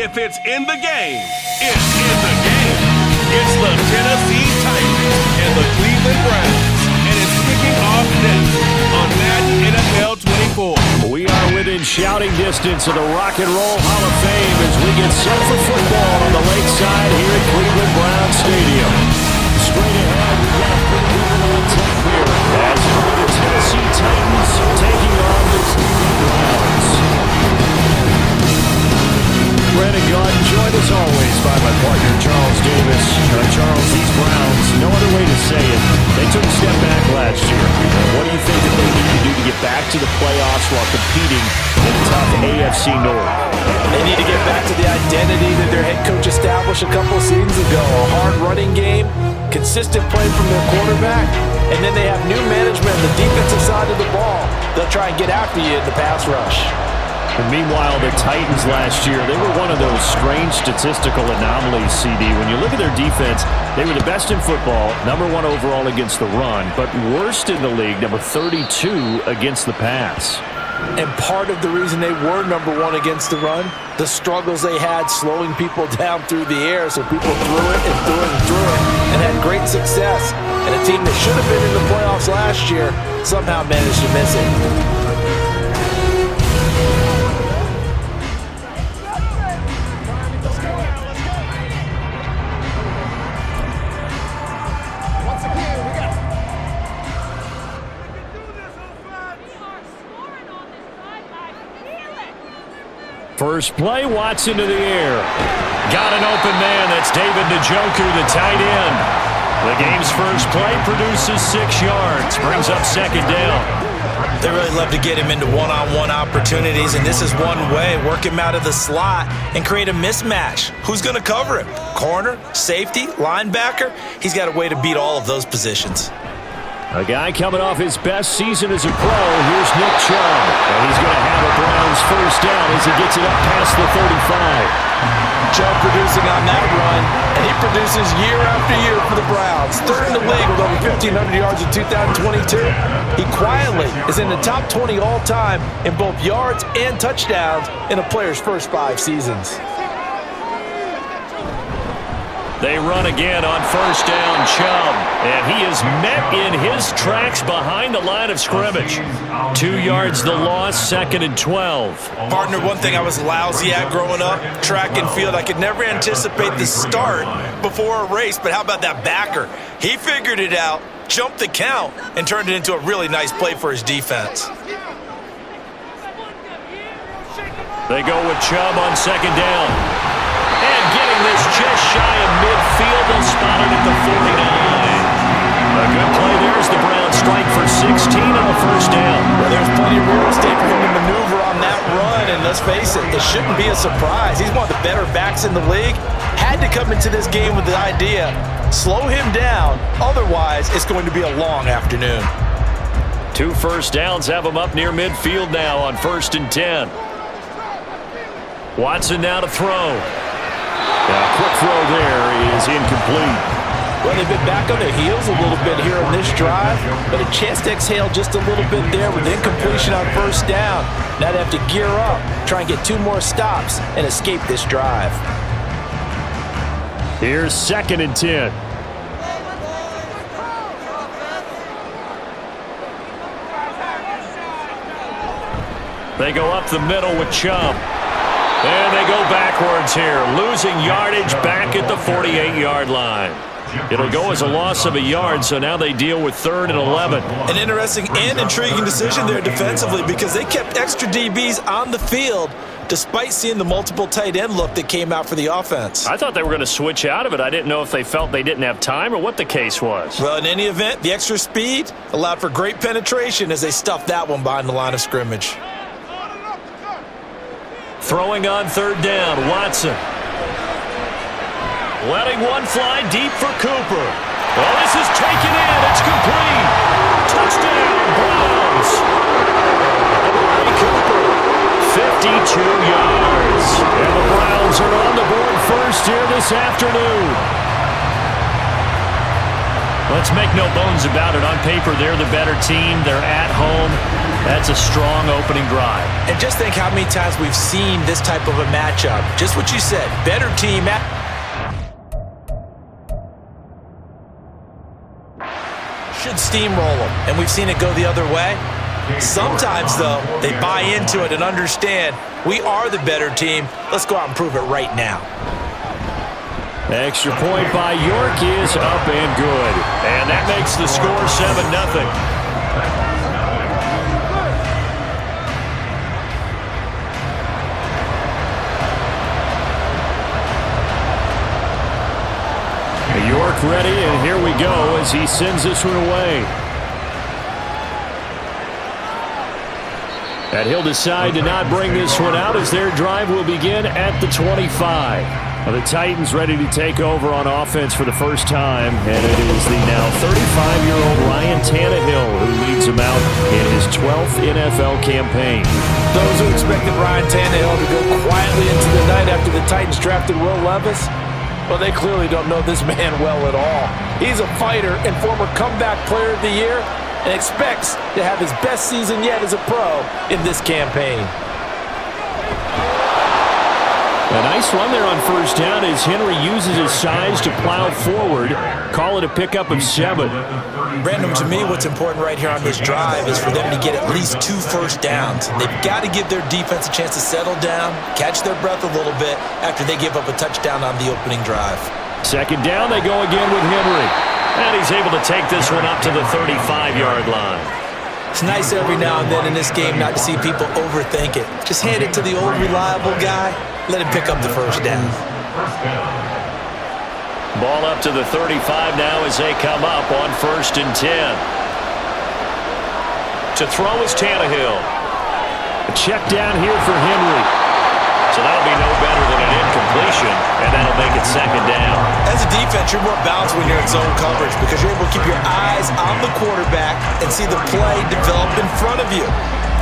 if it's in the game, it's in the game. It's the Tennessee Titans and the Cleveland Browns, and it's kicking off next on Madden NFL 24. We are within shouting distance of the Rock and Roll Hall of Fame as we get set for football on the lakeside here at Cleveland Browns Stadium. Straight ahead, we got a pretty good little attack here as the Tennessee Titans taking on the Cleveland Browns. Brandon Garden joined as always by my partner Charles Davis. Charles, these Browns, no other way to say it, they took a step back last year. What do you think that they need to do to get back to the playoffs while competing in the tough AFC North? They need to get back to the identity that their head coach established a couple of seasons ago. A hard running game, consistent play from their quarterback, and then they have new management on the defensive side of the ball. They'll try and get after you in the pass rush. And meanwhile, the Titans last year, they were one of those strange statistical anomalies, CD. When you look at their defense, they were the best in football, #1 overall against the run, but worst in the league, number 32 against the pass. And part of the reason they were #1 against the run, the struggles they had slowing people down through the air, so people threw it and threw it and threw it and had great success. And a team that should have been in the playoffs last year somehow managed to miss it. First play, Watson to the air. Got an open man. That's David Njoku, the tight end. The game's first play produces 6 yards. Brings up second down. They really love to get him into one-on-one opportunities, and this is one way. Work him out of the slot and create a mismatch. Who's going to cover him? Corner, safety, linebacker? He's got a way to beat all of those positions. A guy coming off his best season as a pro. Here's Nick Chubb. And he's going to have a Browns first down as he gets it up past the 35. Chubb producing on that run, and he produces year after year for the Browns. Third in the league with over 1,500 yards in 2022. He quietly is in the top 20 all-time in both yards and touchdowns in a player's first 5 seasons. They run again on first down, Chubb, and he is met in his tracks behind the line of scrimmage. 2 yards the loss, 2nd and 12. Partner, one thing I was lousy at growing up, track and field. I could never anticipate the start before a race, but how about that backer? He figured it out, jumped the count, and turned it into a really nice play for his defense. They go with Chubb on second down. And getting this just shy of midfield, they'll spot it at the 49. A good play there as the Browns strike for 16 on a first down. Well, there's plenty of real estate for him to maneuver on that run, and let's face it, it shouldn't be a surprise. He's one of the better backs in the league. Had to come into this game with the idea, slow him down, otherwise it's going to be a long afternoon. 2 first downs have him up near midfield now on 1st and 10. Watson now to throw. A quick throw there is incomplete. Well, they've been back on their heels a little bit here on this drive, but a chance to exhale just a little bit there with incompletion on first down. Now they have to gear up, try and get 2 more stops, and escape this drive. Here's 2nd and 10. They go up the middle with Chubb. And they go backwards here, losing yardage back at the 48-yard line. It'll go as a loss of a yard, so now they deal with 3rd and 11. An interesting and intriguing decision there defensively because they kept extra DBs on the field despite seeing the multiple tight end look that came out for the offense. I thought they were going to switch out of it. I didn't know if they felt they didn't have time or what the case was. Well, in any event, the extra speed allowed for great penetration as they stuffed that one behind the line of scrimmage. Throwing on 3rd down, Watson. Letting one fly deep for Cooper. Well, this is taken in. It's complete. Touchdown, Browns. Cooper, 52 yards. And the Browns are on the board first here this afternoon. Let's make no bones about it. On paper, they're the better team. They're at home. That's a strong opening drive. And just think how many times we've seen this type of a matchup. Just what you said, better team. Should steamroll them, and we've seen it go the other way. Sometimes, though, they buy into it and understand we are the better team. Let's go out and prove it right now. Extra point by York is up and good. And that makes the score 7-0. York ready, and here we go as he sends this one away. And he'll decide to not bring this one out as their drive will begin at the 25. Well, the Titans ready to take over on offense for the first time, and it is the now 35-year-old Ryan Tannehill who leads them out in his 12th NFL campaign. Those who expected Ryan Tannehill to go quietly into the night after the Titans drafted Will Levis, well, they clearly don't know this man well at all. He's a fighter and former comeback player of the year and expects to have his best season yet as a pro in this campaign. A nice run there on first down as Henry uses his size to plow forward. Call it a pickup of 7. Brandon, to me, what's important right here on this drive is for them to get at least 2 first downs. They've got to give their defense a chance to settle down, catch their breath a little bit after they give up a touchdown on the opening drive. Second down, they go again with Henry. And he's able to take this one up to the 35-yard line. It's nice every now and then in this game not to see people overthink it. Just hand it to the old reliable guy. Let him pick up the first down. Ball up to the 35 now as they come up on 1st and 10. To throw is Tannehill. A check down here for Henry. So that'll be no better than an incompletion, and that'll make it 2nd down. As a defense, you're more balanced when you're in zone coverage because you're able to keep your eyes on the quarterback and see the play develop in front of you.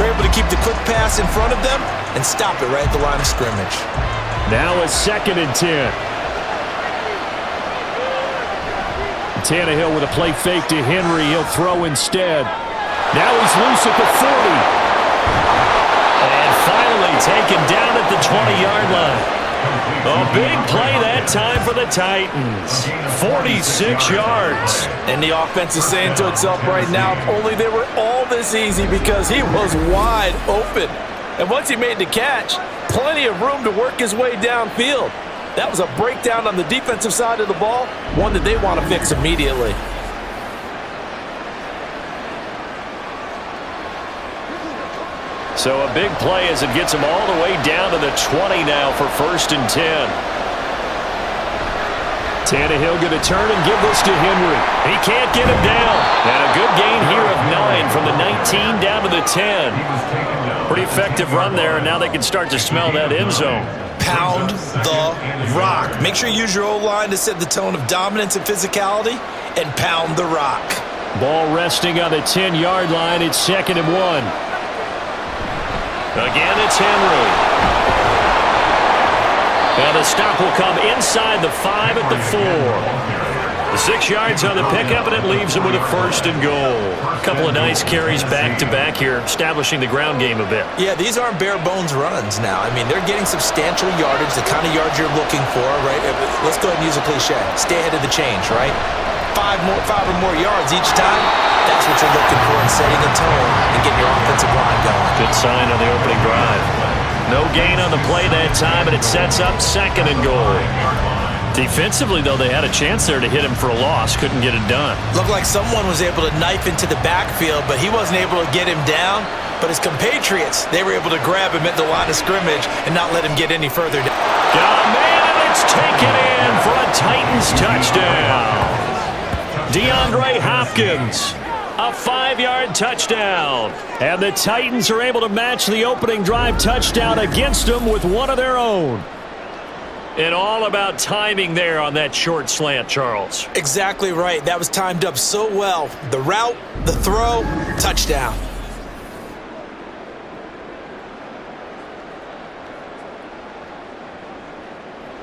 They're able to keep the quick pass in front of them and stop it right at the line of scrimmage. Now a 2nd and 10. Tannehill with a play fake to Henry. He'll throw instead. Now he's loose at the 40. And finally taken down at the 20-yard line. A big play that time for the Titans. 46 yards. And the offense is saying to itself right now, if only they were all this easy because he was wide open. And once he made the catch, plenty of room to work his way downfield. That was a breakdown on the defensive side of the ball, one that they want to fix immediately. So a big play as it gets him all the way down to the 20 now for 1st and 10. Tannehill going to turn and give this to Henry. He can't get him down. And a good gain here of 9 from the 19 down to the 10. Pretty effective run there, and now they can start to smell that end zone. Pound the rock. Make sure you use your O-line to set the tone of dominance and physicality, and pound the rock. Ball resting on the 10-yard line. It's 2nd and 1. Again, it's Henry. Now the stop will come inside the 5 at the 4. The 6 yards on the pickup, and it leaves him with a 1st and goal. A couple of nice carries back-to-back here, establishing the ground game a bit. Yeah, these aren't bare-bones runs now. I mean, they're getting substantial yardage, the kind of yards you're looking for, right? Let's go ahead and use a cliche. Stay ahead of the change, right? 5 or more yards each time. That's what you're looking for in setting a tone and getting your offensive line going. Good sign on the opening drive. No gain on the play that time, and it sets up 2nd and goal. Defensively, though, they had a chance there to hit him for a loss. Couldn't get it done. Looked like someone was able to knife into the backfield, but he wasn't able to get him down. But his compatriots, they were able to grab him at the line of scrimmage and not let him get any further down. Got a man, and it's taken in for a Titans touchdown. DeAndre Hopkins. A 5-yard touchdown. And the Titans are able to match the opening drive touchdown against them with one of their own. And all about timing there on that short slant, Charles. Exactly right. That was timed up so well. The route, the throw, touchdown.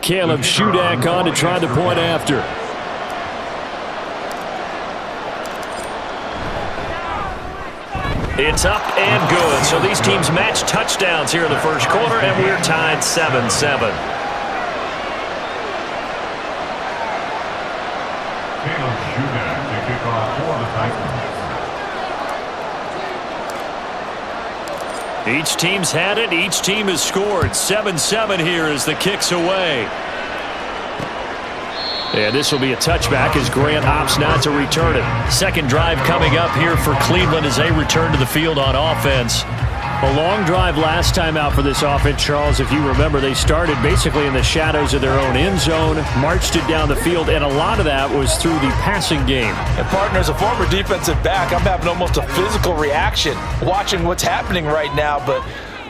Caleb Shudak on to try the point after. It's up and good. So these teams match touchdowns here in the first quarter, and we're tied 7-7. Each team's had it. Each team has scored. 7-7 here as the kick's away. And this will be a touchback as Grant opts not to return it. Second drive coming up here for Cleveland as they return to the field on offense. A long drive last time out for this offense, Charles. If you remember, they started basically in the shadows of their own end zone, marched it down the field, and a lot of that was through the passing game. And partner, as a former defensive back, I'm having almost a physical reaction watching what's happening right now. But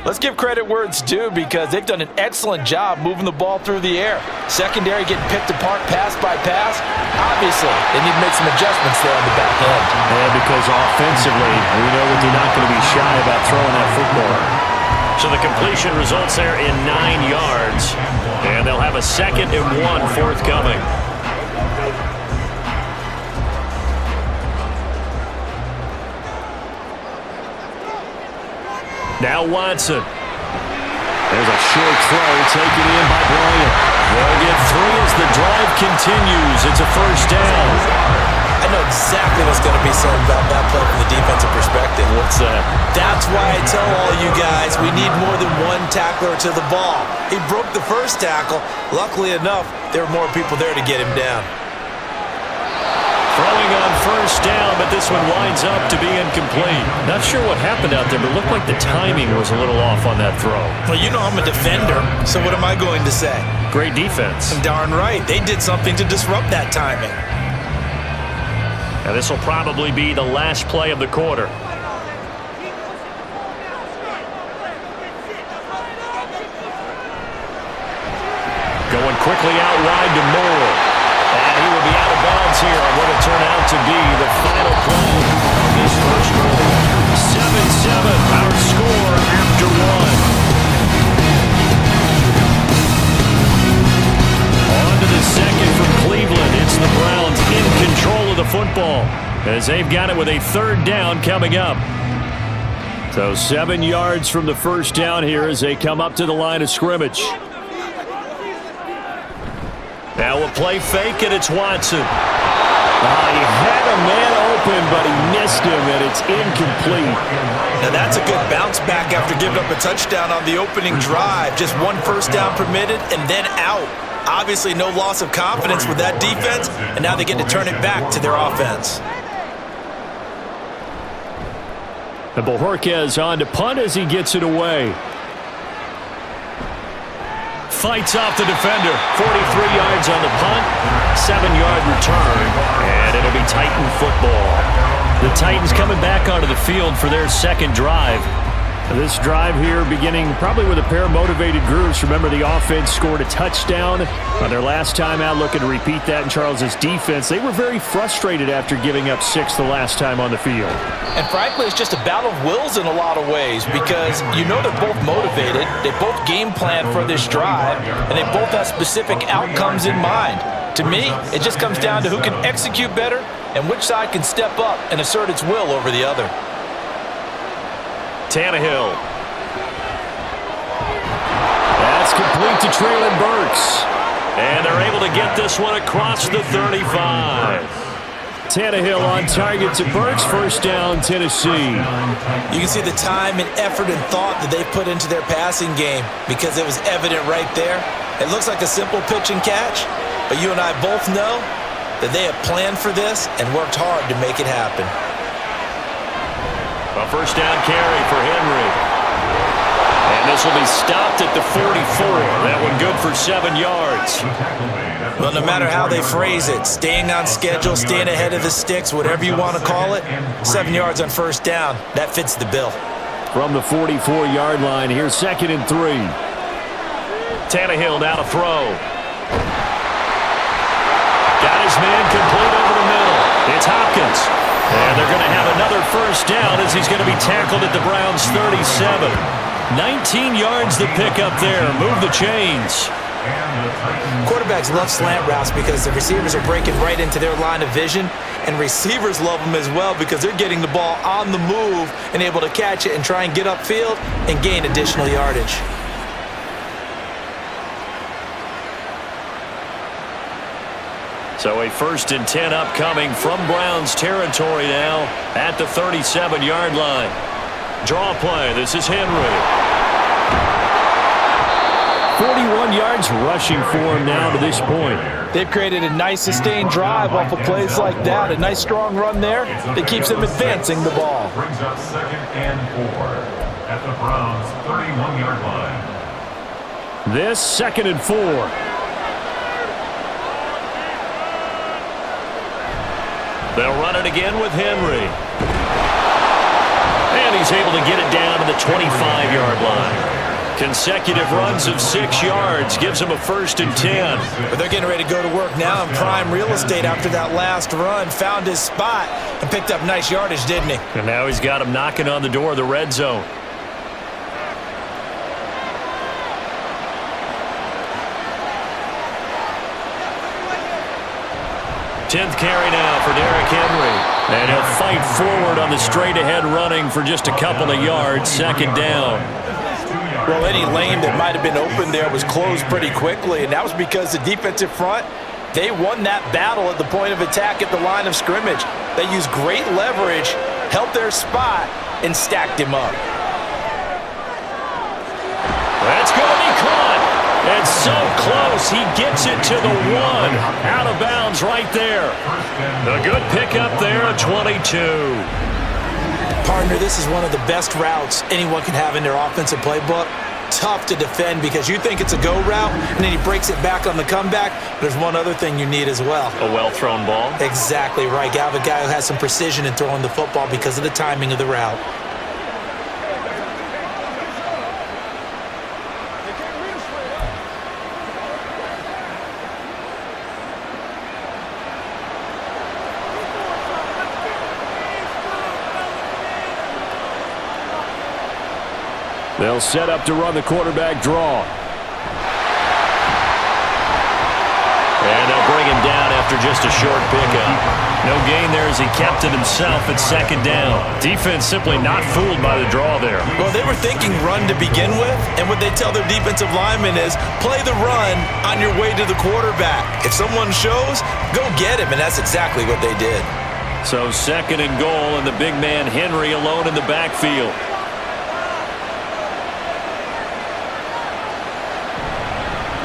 let's give credit where it's due because they've done an excellent job moving the ball through the air. Secondary getting picked apart pass by pass. Obviously, they need to make some adjustments there on the back end. Yeah, because offensively, we know that they're not going to be shy about throwing that football. So the completion results there in 9 yards. And they'll have a 2nd and 1 forthcoming. Now Watson. There's a short throw taken in by Bryant. They'll get 3 as the drive continues. It's a first down. I know exactly what's going to be said about that play from the defensive perspective. What's that? That's why I tell all you guys we need more than one tackler to the ball. He broke the first tackle. Luckily enough, there were more people there to get him down. Throwing on first down, but this one winds up to be incomplete. Not sure what happened out there, but it looked like the timing was a little off on that throw. Well, you know I'm a defender, so what am I going to say? Great defense. Darn right. They did something to disrupt that timing. Now this will probably be the last play of the quarter. Going quickly out wide to Moore. And he will be out of bounds here on what will turn out to be the final play of this first quarter. 7-7, our score after 1. On to the second from Cleveland. It's the Browns in control of the football as they've got it with a 3rd down coming up. So 7 yards from the first down here as they come up to the line of scrimmage. Now a play fake, and it's Watson. He had a man open, but he missed him, and it's incomplete. Now that's a good bounce back after giving up a touchdown on the opening drive. Just 1 first down permitted and then out. Obviously no loss of confidence with that defense, and now they get to turn it back to their offense. And Bojorquez on to punt as he gets it away. Fights off the defender. 43 yards on the punt. 7-yard return. And it'll be Titan football. The Titans coming back onto the field for their 2nd drive. This drive here beginning probably with a pair of motivated groups. Remember, the offense scored a touchdown on their last time out. Looking to repeat that in Charles's defense. They were very frustrated after giving up 6 the last time on the field. And frankly, it's just a battle of wills in a lot of ways because you know they're both motivated. They both game plan for this drive, and they both have specific outcomes in mind. To me, it just comes down to who can execute better and which side can step up and assert its will over the other. Tannehill. That's complete to Traylon Burks. And they're able to get this one across the 35. Tannehill on target to Burks. First down, Tennessee. You can see the time and effort and thought that they put into their passing game because it was evident right there. It looks like a simple pitch and catch, but you and I both know that they have planned for this and worked hard to make it happen. A first down carry for Henry. And this will be stopped at the 44. That one good for 7 yards. Well, no matter how they phrase it, staying on schedule, staying ahead of the sticks, whatever you want to call it, 7 yards on first down, that fits the bill. From the 44-yard line, here's 2nd and 3. Tannehill now to throw. Got his man complete over the middle. It's Hopkins. And they're going to have another first down as he's going to be tackled at the Browns' 37. 19 yards to pick up there. Move the chains. Quarterbacks love slant routes because the receivers are breaking right into their line of vision, and receivers love them as well because they're getting the ball on the move and able to catch it and try and get upfield and gain additional yardage. So a 1st and 10 upcoming from Browns territory now at the 37-yard line. Draw play. This is Henry. 41 yards rushing for him now to this point. They've created a nice sustained drive off of plays like that. A nice strong run there that keeps them advancing the ball. Brings up 2nd and 4 at the Browns' 31-yard line. This 2nd and 4. They'll run it again with Henry. And he's able to get it down to the 25-yard line. Consecutive runs of 6 yards gives him a 1st and 10. But they're getting ready to go to work now in prime real estate after that last run. Found his spot and picked up nice yardage, didn't he? And now he's got him knocking on the door of the red zone. 10th carry now for Derrick Henry. And he'll fight forward on the straight-ahead running for just a couple of yards. 2nd down. Well, any lane that might have been open there was closed pretty quickly, and that was because the defensive front, they won that battle at the point of attack at the line of scrimmage. They used great leverage, held their spot, and stacked him up. That's going to be caught. And so close, he gets it to the 1. Out of bounds right there. A good pickup there, a 22. Partner, this is one of the best routes anyone can have in their offensive playbook. Tough to defend because you think it's a go route, and then he breaks it back on the comeback. There's one other thing you need as well. A well-thrown ball? Exactly right. You have a guy who has some precision in throwing the football because of the timing of the route. They'll set up to run the quarterback draw. And they'll bring him down after just a short pickup. No gain there as he kept it himself at 2nd down. Defense simply not fooled by the draw there. Well, they were thinking run to begin with, and what they tell their defensive linemen is play the run on your way to the quarterback. If someone shows, go get him, and that's exactly what they did. So 2nd and goal, and the big man Henry alone in the backfield.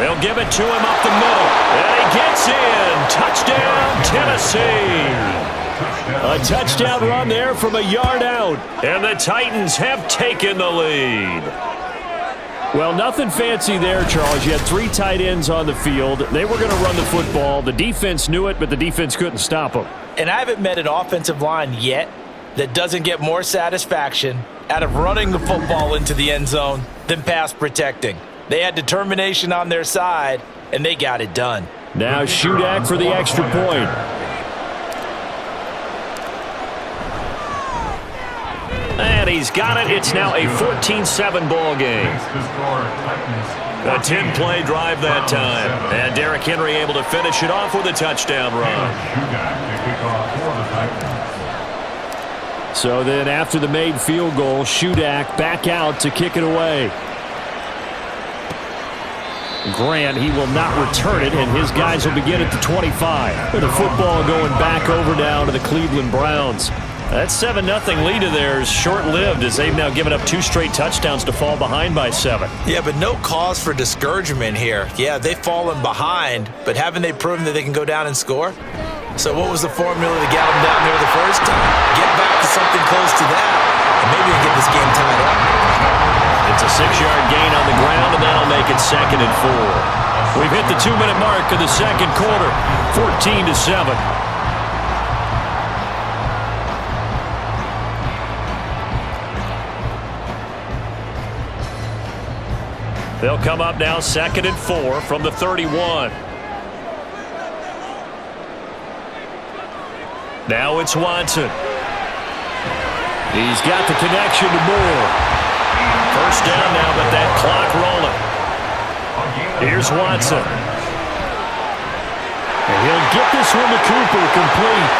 They'll give it to him up the middle. And he gets in. Touchdown, Tennessee. A touchdown run there from a yard out. And the Titans have taken the lead. Well, nothing fancy there, Charles. You had 3 tight ends on the field. They were going to run the football. The defense knew it, but the defense couldn't stop them. And I haven't met an offensive line yet that doesn't get more satisfaction out of running the football into the end zone than pass protecting. They had determination on their side, and they got it done. Now Shudak for the extra point. And he's got it. It's now a 14-7 ball game. A 10-play drive that time. And Derrick Henry able to finish it off with a touchdown run. So then after the made field goal, Shudak back out to kick it away. Grant, he will not return it, and his guys will begin at the 25. With the football going back over now to the Cleveland Browns. That 7-0 lead of theirs short-lived as they've now given up 2 straight touchdowns to fall behind by 7. Yeah, but no cause for discouragement here. Yeah, they've fallen behind, but haven't they proven that they can go down and score? So what was the formula to get them down there the first time? Get back to something close to that, and maybe get this game tied up. It's a 6-yard gain on the ground, and that'll make it 2nd and 4. We've hit the 2-minute mark of the second quarter, 14-7. They'll come up now 2nd and 4 from the 31. Now it's Watson. He's got the connection to Moore. First down now, but that clock rolling. Here's Watson. And he'll get this one to Cooper, complete.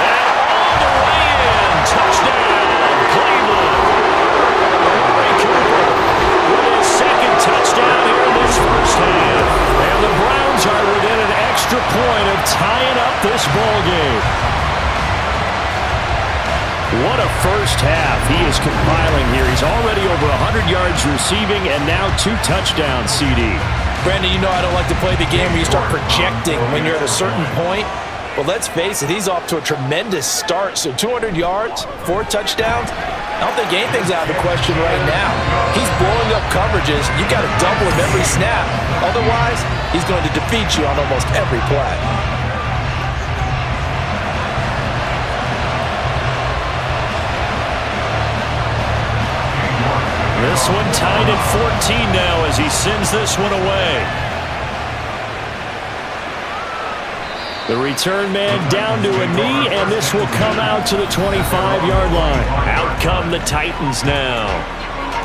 And all the way in. Touchdown, Cleveland. Amari Cooper with his second touchdown here in this first half. And the Browns are within an extra point of tying up this ball game. What a first half he is compiling here. He's already over 100 yards receiving and now 2 touchdowns, CD. Brandon, you know I don't like to play the game where you start projecting when you're at a certain point. Well, let's face it, he's off to a tremendous start. So 200 yards, 4 touchdowns. I don't think anything's out of the question right now. He's blowing up coverages. You got to double him every snap. Otherwise, he's going to defeat you on almost every play. This one tied at 14 now as he sends this one away. The return man down to a knee, and this will come out to the 25-yard line. Out come the Titans now.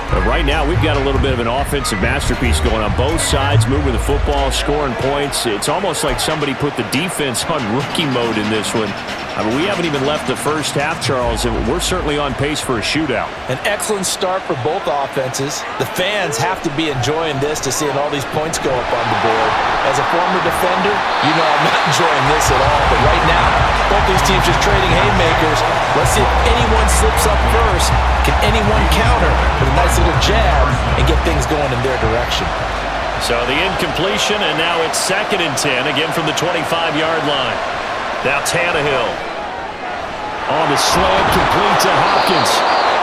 But right now, we've got a little bit of an offensive masterpiece going on both sides, moving the football, scoring points. It's almost like somebody put the defense on rookie mode in this one. I mean, we haven't even left the first half, Charles, and we're certainly on pace for a shootout. An excellent start for both offenses. The fans have to be enjoying this to seeing all these points go up on the board. As a former defender, you know I'm not enjoying this at all. But right now, both these teams just trading haymakers. Let's see if anyone slips up first. Can anyone counter with a nice little jab and get things going in their direction? So the incompletion, and now it's 2nd and 10, again from the 25-yard line. Now Tannehill. On the slant, complete to Hopkins.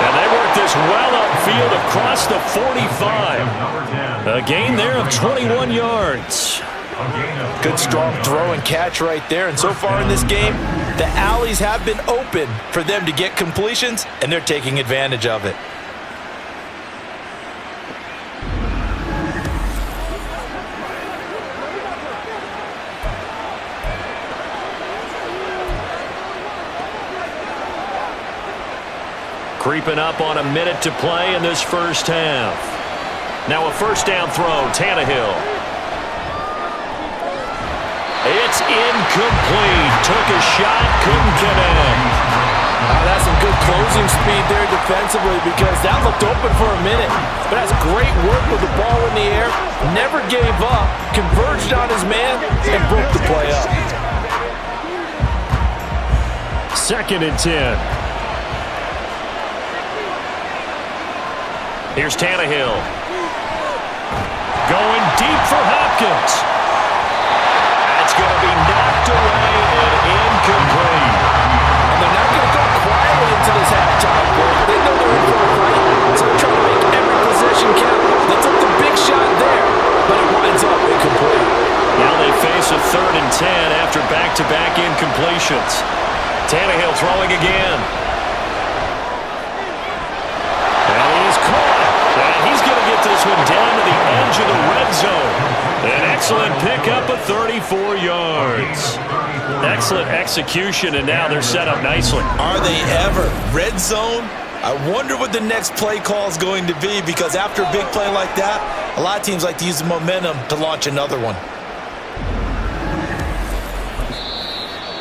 And they work this well upfield across the 45. A gain there of 21 yards. Good strong throw and catch right there. And so far in this game, the alleys have been open for them to get completions, and they're taking advantage of it. Creeping up on a minute to play in this first half. Now a first down throw, Tannehill. It's incomplete. Took a shot, couldn't connect. That's some good closing speed there defensively because that looked open for a minute. But that's great work with the ball in the air. Never gave up, converged on his man, and broke the play up. 2nd and 10. Here's Tannehill. Going deep for Hopkins. That's going to be knocked away and incomplete. And they're not going to go quietly into this halftime break. They know they're in for a fight, so they're trying to make every possession count. They took the big shot there, but it winds up incomplete. Now they face a 3rd and 10 after back-to-back incompletions. Tannehill throwing again. And he is caught. And he's going to get this one down to the edge of the red zone. An excellent pickup of 34 yards. Excellent execution, and now they're set up nicely. Are they ever? Red zone? I wonder what the next play call is going to be because after a big play like that, a lot of teams like to use the momentum to launch another one.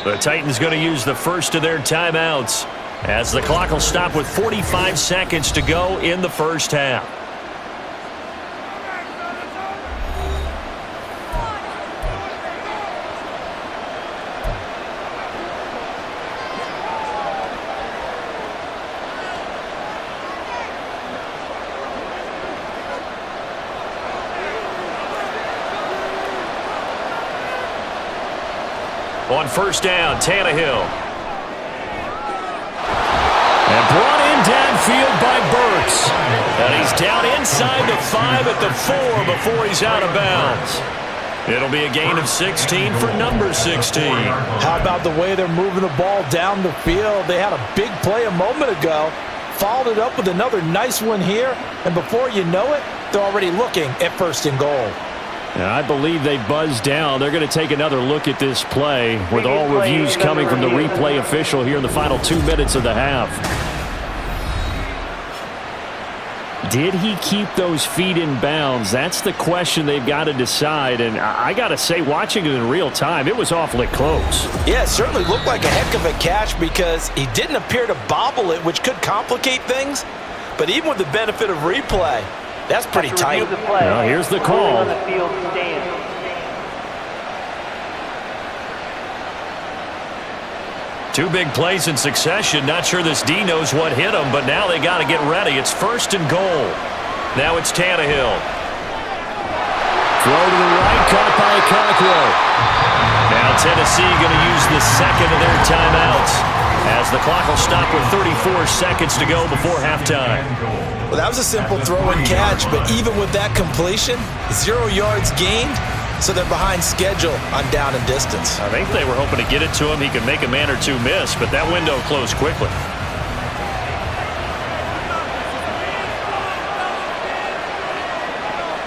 The Titans going to use the first of their timeouts as the clock will stop with 45 seconds to go in the first half. On first down, Tannehill. And brought in downfield by Burks. And he's down inside the 5 at the 4 before he's out of bounds. It'll be a gain of 16 for number 16. How about the way they're moving the ball down the field? They had a big play a moment ago. Followed it up with another nice one here. And before you know it, they're already looking at 1st and goal. And I believe they buzzed down. They're going to take another look at this play with all reviews coming from the replay official here in the final 2 minutes of the half. Did he keep those feet in bounds? That's the question they've got to decide. And I got to say, watching it in real time, it was awfully close. Yeah, it certainly looked like a heck of a catch because he didn't appear to bobble it, which could complicate things. But even with the benefit of replay, that's pretty tight. Well, here's the call. On the field, stand. Two big plays in succession. Not sure this D knows what hit him, but now they got to get ready. It's 1st and goal. Now it's Tannehill. Throw to the right, caught by Cockrell. Now Tennessee going to use the second of their timeouts as the clock will stop with 34 seconds to go before halftime. Well, that was a simple throw and catch, but even with that completion, 0 yards gained. So they're behind schedule on down and distance. I think they were hoping to get it to him. He could make a man or two miss, but that window closed quickly.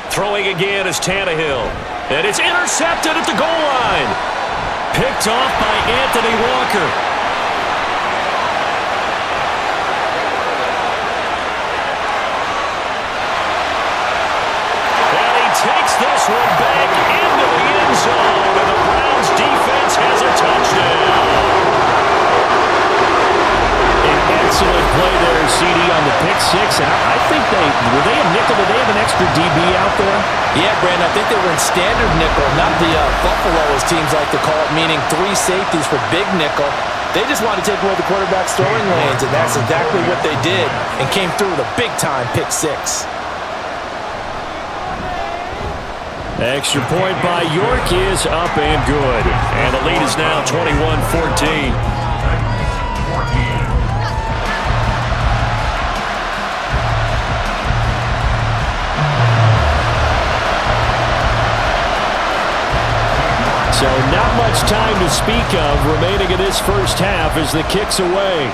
Throwing again is Tannehill. And it's intercepted at the goal line. Picked off by Anthony Walker. And he takes this one back into the end zone, and the Browns defense has a touchdown. An excellent play there, CD, on the pick six. And I think were they a nickel? Did they have an extra DB out there? Yeah, Brandon, I think they were in standard nickel, not the Buffalo, as teams like to call it, meaning 3 safeties for big nickel. They just wanted to take away the quarterback's throwing lanes, and that's exactly what they did, and came through with a big-time pick six. Extra point by York is up and good. And the lead is now 21-14. So not much time to speak of remaining in this first half as the kick's away.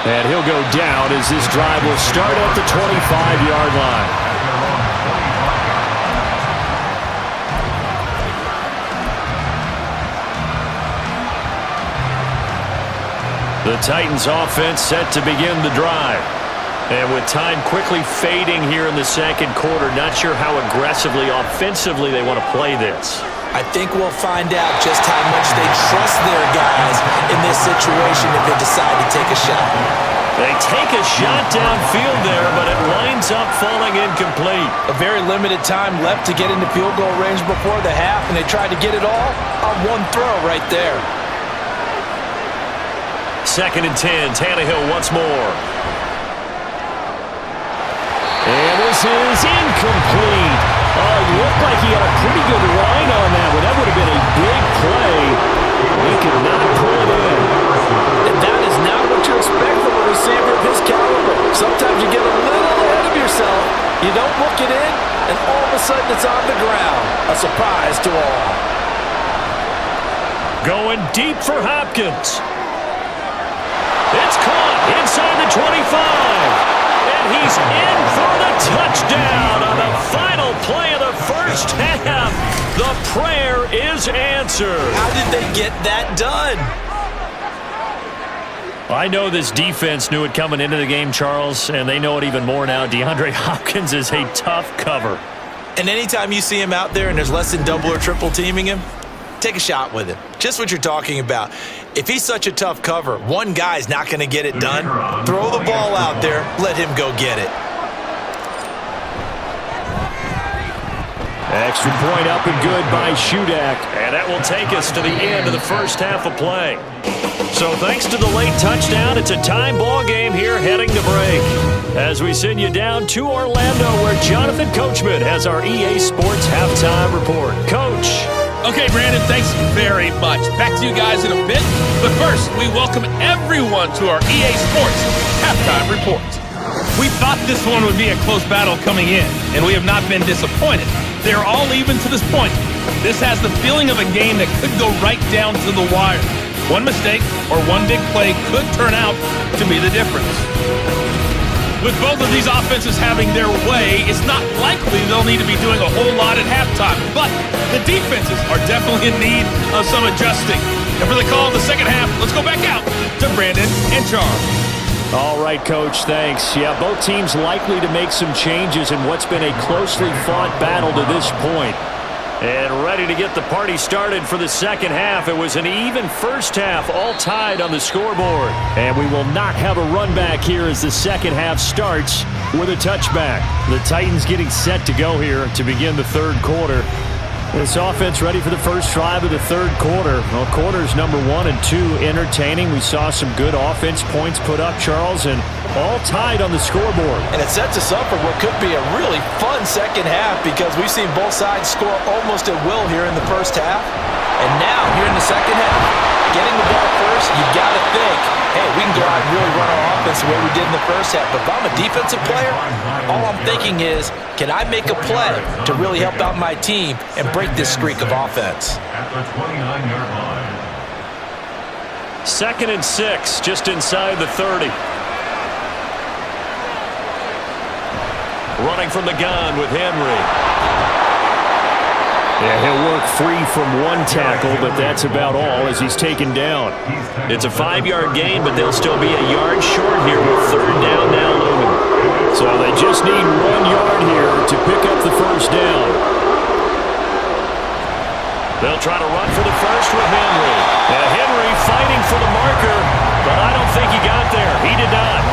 And he'll go down as this drive will start at the 25-yard line. The Titans offense set to begin the drive. And with time quickly fading here in the second quarter, not sure how aggressively, offensively they want to play this. I think we'll find out just how much they trust their guys in this situation if they decide to take a shot. They take a shot downfield there, but it winds up falling incomplete. A very limited time left to get into field goal range before the half, and they tried to get it all on one throw right there. 2nd and 10, Tannehill once more. And this is incomplete. Oh, it looked like he had a pretty good line on that one. That would have been a big play. He could not pull it in. And that is not what you expect from a receiver of his caliber. Sometimes you get a little ahead of yourself, you don't book it in, and all of a sudden it's on the ground. A surprise to all. Going deep for Hopkins. It's caught inside the 25. And he's in for the touchdown on the final play of the first half. The prayer is answered. How did they get that done? I know this defense knew it coming into the game, Charles, and they know it even more now. DeAndre Hopkins is a tough cover. And anytime you see him out there and there's less than double or triple teaming him, take a shot with him. Just what you're talking about. If he's such a tough cover, one guy's not going to get it done. Throw the ball out there. Let him go get it. Extra point up and good by Shudak. And that will take us to the end of the first half of play. So thanks to the late touchdown, it's a time ball game here heading to break. As we send you down to Orlando, where Jonathan Coachman has our EA Sports Halftime Report. Coach. Okay, Brandon, thanks very much. Back to you guys in a bit. But first, we welcome everyone to our EA Sports Halftime Report. We thought this one would be a close battle coming in, and we have not been disappointed. They're all even to this point. This has the feeling of a game that could go right down to the wire. One mistake or one big play could turn out to be the difference. With both of these offenses having their way, it's not likely they'll need to be doing a whole lot at halftime. But the defenses are definitely in need of some adjusting. And for the call of the second half, let's go back out to Brandon and Charles. All right, Coach, thanks. Yeah, both teams likely to make some changes in what's been a closely fought battle to this point. And ready to get the party started for the second half. It was an even first half, all tied on the scoreboard. And we will not have a run back here as the second half starts with a touchback. The Titans getting set to go here to begin the third quarter. This offense ready for the first drive of the third quarter. Well, quarters number 1 and 2 entertaining. We saw some good offense points put up, Charles, and all tied on the scoreboard. And it sets us up for what could be a really fun second half because we've seen both sides score almost at will here in the first half. And now, here in the second half, getting the ball first, you got to think, hey, we can go out and really run our offense the way we did in the first half. But if I'm a defensive player, all I'm thinking is, can I make a play to really help out my team and break this streak of offense? At the 29-yard line. 2nd and 6, just inside the 30. Running from the gun with Henry. Yeah, he'll work free from one tackle, but that's about all as he's taken down. It's a 5-yard gain, but they'll still be a yard short here with third down now looming. So they just need 1 yard here to pick up the first down. They'll try to run for the first with Henry. Henry fighting for the marker, but I don't think he got there. He did not.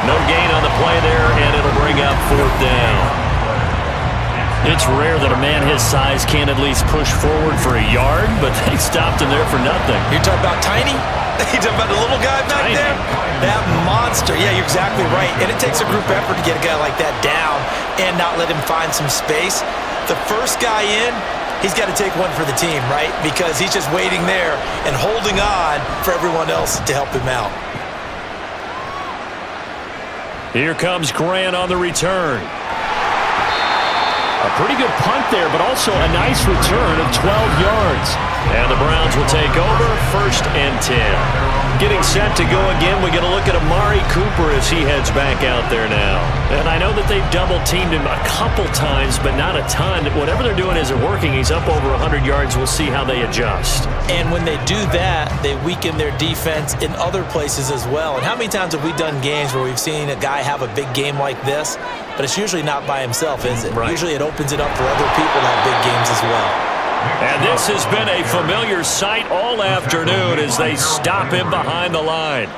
No gain on the play there, and it'll bring up fourth down. It's rare that a man his size can't at least push forward for a yard, but they stopped him there for nothing. You're talking about tiny? You're talking about the little guy back there? That monster. Yeah, you're exactly right. And it takes a group effort to get a guy like that down and not let him find some space. The first guy in, he's got to take one for the team, right? Because he's just waiting there and holding on for everyone else to help him out. Here comes Grant on the return. A pretty good punt there, but also a nice return of 12 yards. And the Browns will take over, 1st and 10. Getting set to go again, we get a look at Amari Cooper as he heads back out there now. And I know that they've double-teamed him a couple times, but not a ton. Whatever they're doing isn't working. He's up over 100 yards. We'll see how they adjust. And when they do that, they weaken their defense in other places as well. And how many times have we done games where we've seen a guy have a big game like this, but it's usually not by himself, is it? Right. Usually it opens it up for other people to have big games as well. And this has been a familiar sight all afternoon as they stop him behind the line.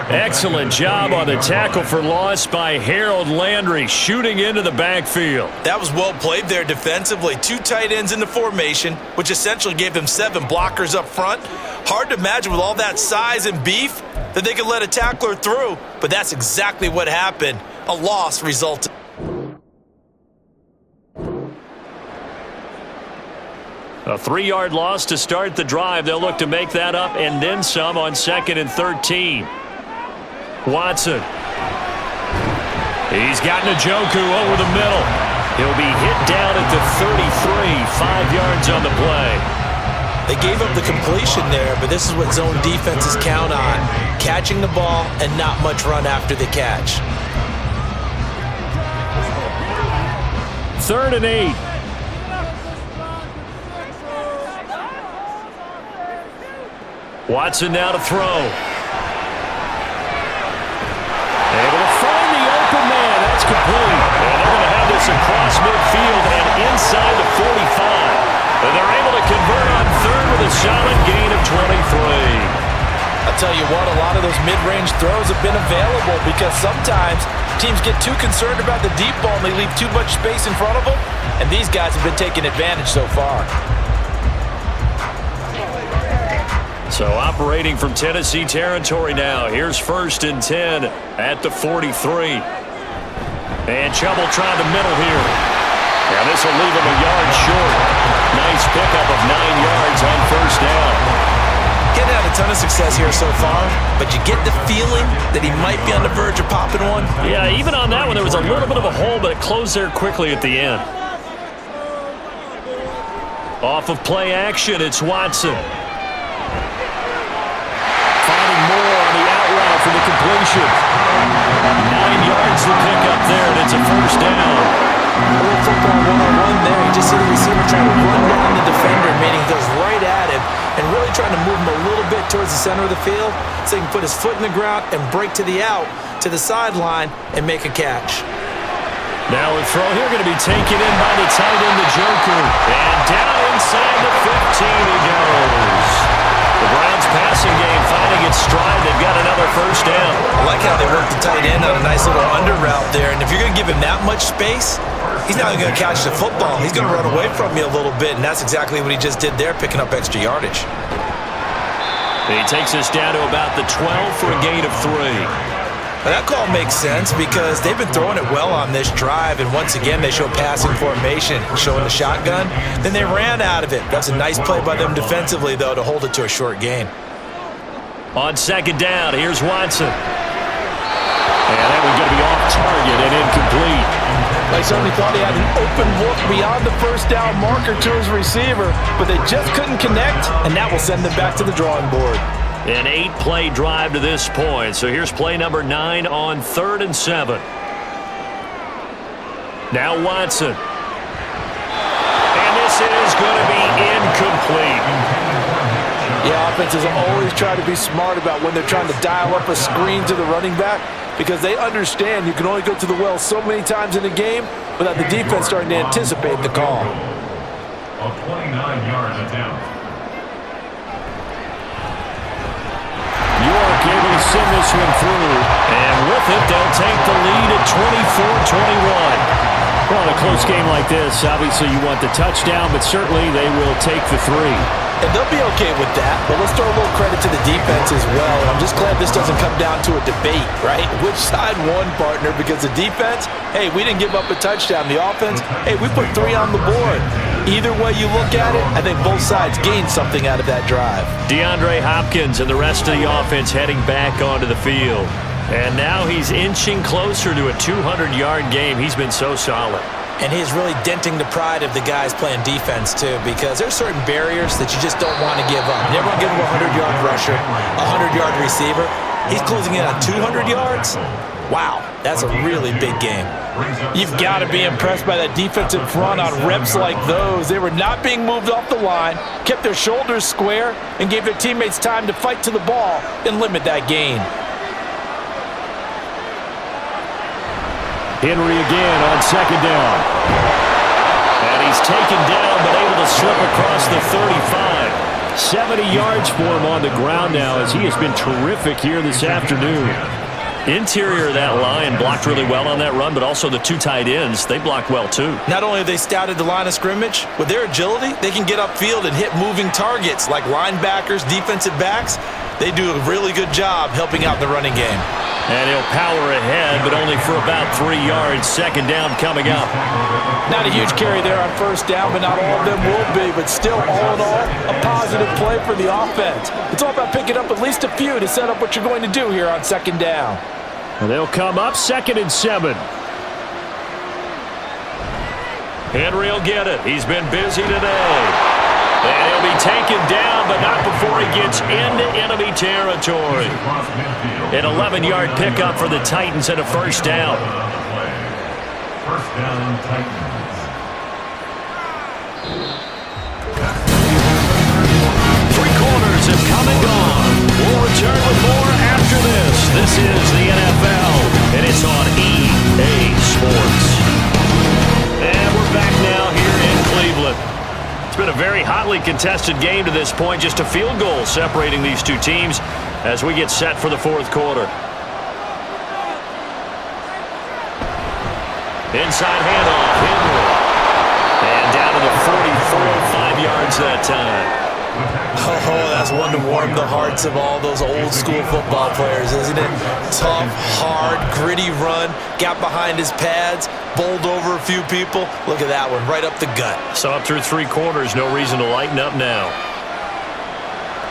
Excellent job on the tackle for loss by Harold Landry, shooting into the backfield. That was well played there defensively. 2 tight ends in the formation, which essentially gave them 7 blockers up front. Hard to imagine with all that size and beef that they could let a tackler through, but that's exactly what happened. A loss resulted. A 3-yard loss to start the drive. They'll look to make that up and then some on 2nd and 13. Watson. He's got Njoku over the middle. He'll be hit down at the 33, 5 yards on the play. They gave up the completion there, but this is what zone defenses count on. Catching the ball and not much run after the catch. 3rd and 8. Watson now to throw. Able to find the open man. That's complete. And they're going to have this across midfield and inside the 45. And they're able to convert on 3rd with a solid gain of 23. I'll tell you what, a lot of those mid-range throws have been available because sometimes teams get too concerned about the deep ball and they leave too much space in front of them. And these guys have been taking advantage so far. So operating from Tennessee territory now. Here's 1st and 10 at the 43. And Chubb will try the middle here. Now this will leave him a yard short. Nice pickup of 9 yards on 1st down. Getting out a ton of success here so far, but you get the feeling that he might be on the verge of popping one. Yeah, even on that one, there was a little bit of a hole, but it closed there quickly at the end. Off of play action, it's Watson. Finding more on the out route for the completion. 9 yards to pick up there, and it's a 1st down. Little football one-on-one there. You just see the receiver trying to run down the defender, meaning he goes right at him and really trying to move him a little towards the center of the field so he can put his foot in the ground and break to the out, to the sideline, and make a catch. Now a throw here going to be taken in by the tight end, the Joker. And down inside the 15 he goes. The Browns passing game finding its stride. They've got another first down. I like how they work the tight end on a nice little under route there. And if you're going to give him that much space, he's not going to catch the football. He's going to run away from you a little bit, and that's exactly what he just did there, picking up extra yardage. He takes us down to about the 12 for a gain of 3. Now, that call makes sense because they've been throwing it well on this drive, and once again they show passing formation, showing the shotgun. Then they ran out of it. That's a nice play by them defensively, though, to hold it to a short gain. On second down, here's Watson. And that one's going to be off target and incomplete. They certainly thought he had an open look beyond the first down marker to his receiver, but they just couldn't connect, and that will send them back to the drawing board. An 8-play drive to this point. So here's play number 9 on 3rd and 7. Now Watson. And this is going to be incomplete. Yeah, offenses always try to be smart about when they're trying to dial up a screen to the running back because they understand you can only go to the well so many times in a game without the defense starting to anticipate the call. A 29-yard attempt. York able to send this one through. And with it, they'll take the lead at 24-21. Well, in a close game like this, obviously you want the touchdown, but certainly they will take the 3. And they'll be okay with that, but let's throw a little credit to the defense as well. And I'm just glad this doesn't come down to a debate, right? Which side won, partner? Because the defense, hey, we didn't give up a touchdown. The offense, hey, we put 3 on the board. Either way you look at it, I think both sides gained something out of that drive. DeAndre Hopkins and the rest of the offense heading back onto the field. And now he's inching closer to a 200-yard game. He's been so solid. And he's really denting the pride of the guys playing defense, too, because there's certain barriers that you just don't want to give up. You never want to give him a 100-yard rusher, a 100-yard receiver. He's closing in on 200 yards. Wow, that's a really big game. You've got to be impressed by that defensive front on reps like those. They were not being moved off the line, kept their shoulders square, and gave their teammates time to fight to the ball and limit that gain. Henry again on second down. And he's taken down, but able to slip across the 35. 70 yards for him on the ground now as he has been terrific here this afternoon. Interior of that line blocked really well on that run, but also the 2 tight ends, they blocked well too. Not only have they scouted the line of scrimmage, with their agility, they can get upfield and hit moving targets like linebackers, defensive backs. They do a really good job helping out the running game. And he'll power ahead, but only for about 3 yards. Second down coming up. Not a huge carry there on first down, but not all of them will be. But still, all in all, a positive play for the offense. It's all about picking up at least a few to set up what you're going to do here on second down. And they'll come up 2nd and 7. Henry will get it. He's been busy today. And he'll be taken down, but not before he gets into enemy territory. An 11-yard pickup for the Titans and a first down. First down, Titans. Three quarters have come and gone. We'll return with more after this. This is the NFL, and it's on EA Sports. And we're back now here in Cleveland. It's been a very hotly contested game to this point. Just a field goal separating these two teams as we get set for the 4th quarter. Inside handoff, Henry. And down to the 44, 5 yards that time. Oh, that's one to warm the hearts of all those old school football players, isn't it? Tough, hard, gritty run, got behind his pads, bowled over a few people. Look at that one, right up the gut. So up through 3 quarters, no reason to lighten up now.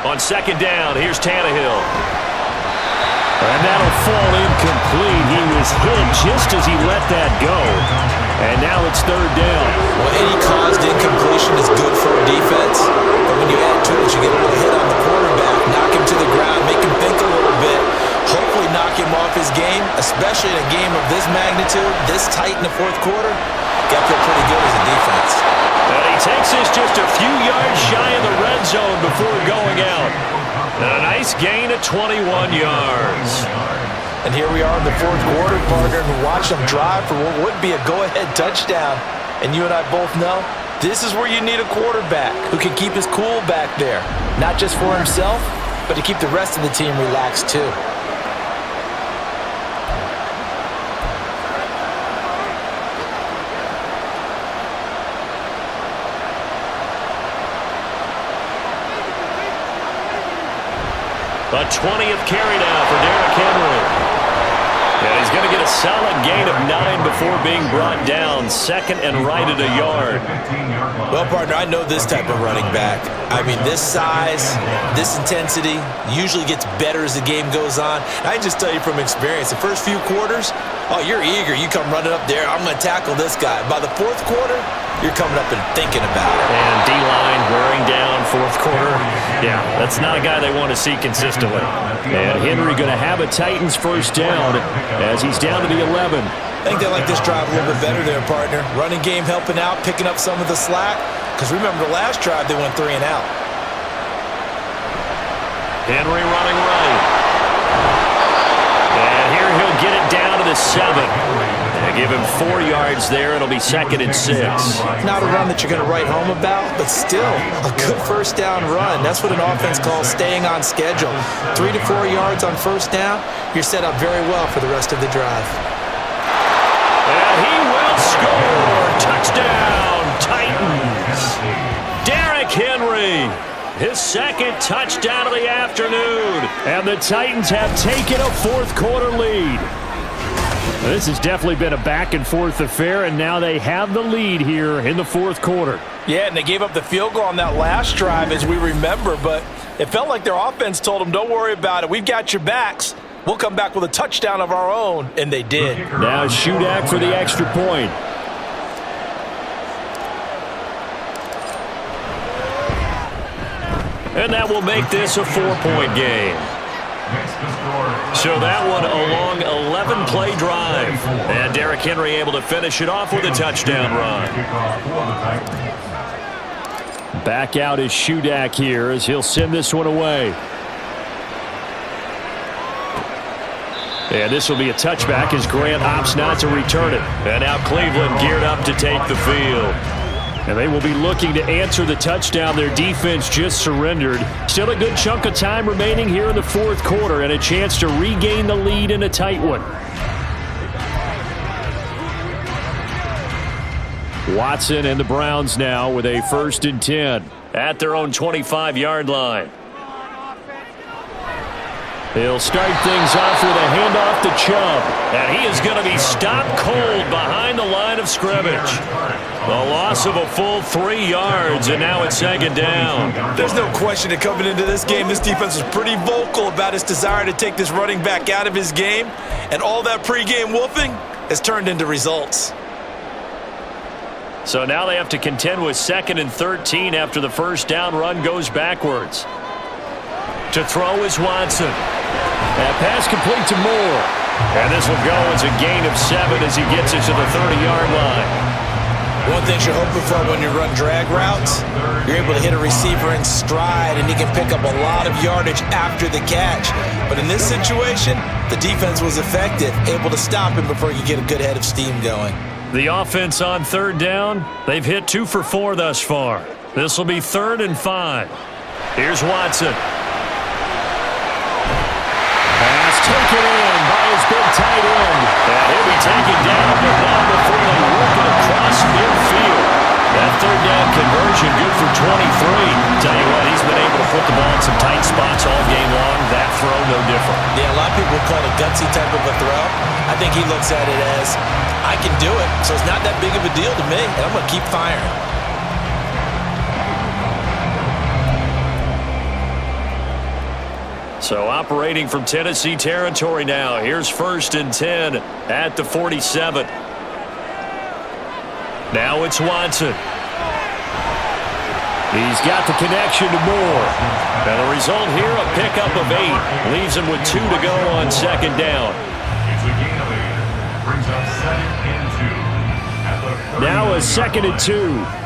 On second down, here's Tannehill. And that'll fall incomplete. He was hit just as he let that go. And now it's 3rd down. Well, any caused incompletion is good for a defense. But when you add to it, you get a little hit on the quarterback, knock him to the ground, make him think a little bit, hopefully knock him off his game, especially in a game of this magnitude, this tight in the 4th quarter. Got to feel pretty good as a defense. And he takes this just a few yards shy of the red zone before going out. And a nice gain of 21 yards. And here we are in the fourth quarter, partner, and watch them drive for what would be a go-ahead touchdown. And you and I both know this is where you need a quarterback who can keep his cool back there. Not just for himself, but to keep the rest of the team relaxed too. A 20th carry now for Derrick Henry. And he's going to get a solid gain of 9 before being brought down. Second and right at a yard. Well, partner, I know this type of running back. I mean, this size, this intensity usually gets better as the game goes on. I can just tell you from experience, the first few quarters, oh, you're eager. You come running up there, I'm going to tackle this guy. By the fourth quarter, you're coming up and thinking about it. And D-line wearing down fourth quarter. Yeah, that's not a guy they want to see consistently. And Henry going to have a Titans first down as he's down to the 11. I think they like this drive a little bit better there, partner. Running game helping out, picking up some of the slack. Because remember the last drive, they went 3 and out. Henry running right. And here he'll get it down to the 7. They give him 4 yards there. It'll be 2nd and 6. Not a run that you're going to write home about, but still a good first down run. That's what an offense calls staying on schedule. 3 to 4 yards on first down, you're set up very well for the rest of the drive. And he will score. Touchdown, Titans. Derrick Henry, his 2nd touchdown of the afternoon. And the Titans have taken a fourth quarter lead. This has definitely been a back-and-forth affair, and now they have the lead here in the fourth quarter. Yeah, and they gave up the field goal on that last drive, as we remember, but it felt like their offense told them, don't worry about it. We've got your backs. We'll come back with a touchdown of our own, and they did. Now Shudak for the extra point. And that will make this a 4-point game. So that one a long 11-play drive. And Derrick Henry able to finish it off with a touchdown run. Back out is Shudak here as he'll send this one away. And this will be a touchback as Grant opts not to return it. And now Cleveland geared up to take the field. And they will be looking to answer the touchdown their defense just surrendered. Still a good chunk of time remaining here in the fourth quarter and a chance to regain the lead in a tight one. Watson and the Browns now with a 1st and 10 at their own 25-yard line. He'll start things off with a handoff to Chubb. And he is going to be stopped cold behind the line of scrimmage. The loss of a full 3 yards, and now it's 2nd down. There's no question that coming into this game, this defense was pretty vocal about its desire to take this running back out of his game. And all that pregame wolfing has turned into results. So now they have to contend with 2nd and 13 after the first down run goes backwards. To throw is Watson. That pass complete to Moore. And this will go as a gain of 7 as he gets it to the 30-yard line. One thing you're hoping for when you run drag routes, you're able to hit a receiver in stride and he can pick up a lot of yardage after the catch. But in this situation, the defense was effective, able to stop him before you get a good head of steam going. The offense on 3rd down, they've hit 2 for 4 thus far. This will be 3rd and 5. Here's Watson. Pass taken in by his big tight end. And he'll be taken down, but not before they work it across midfield. That 3rd down conversion good for 23. Tell you what, he's been able to put the ball in some tight spots all game long. That throw, no different. Yeah, a lot of people call it a gutsy type of a throw. I think he looks at it as, I can do it, so it's not that big of a deal to me, and I'm going to keep firing. So operating from Tennessee territory now. Here's 1st and 10 at the 47. Now it's Watson. He's got the connection to Moore. And the result here, a pickup of 8. Leaves him with 2 to go on 2nd down. It's a gain of 8. Brings up 2nd and 2. At the Now a 2nd and 2.